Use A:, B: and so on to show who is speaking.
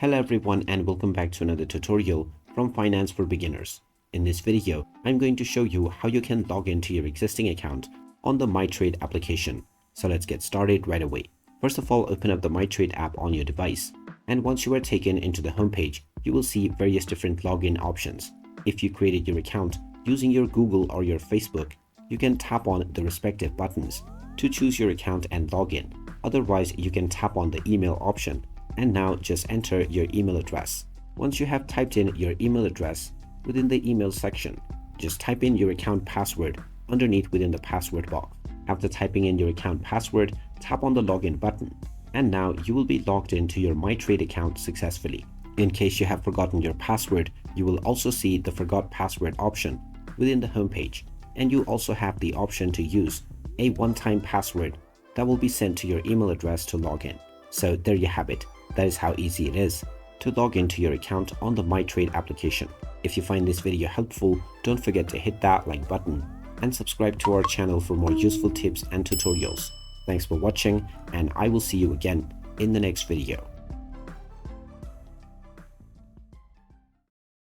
A: Hello everyone and welcome back to another tutorial from Finance for Beginners. In this video, I'm going to show you how you can log into your existing account on the Mitrade application. So let's get started right away. First of all, open up the Mitrade app on your device. And once you are taken into the homepage, you will see various different login options. If you created your account using your Google or your Facebook, you can tap on the respective buttons to choose your account and log in. Otherwise, you can tap on the email option and now just enter your email address. Once you have typed in your email address within the email section, just type in your account password underneath within the password box. After typing in your account password, tap on the login button and now you will be logged into your Mitrade account successfully. In case you have forgotten your password, you will also see the forgot password option within the homepage, and you also have the option to use a one-time password that will be sent to your email address to log in. So there you have it. That is how easy it is to log into your account on the Mitrade application. If you find this video helpful, don't forget to hit that like button and subscribe to our channel for more useful tips and tutorials. Thanks for watching, and I will see you again in the next video.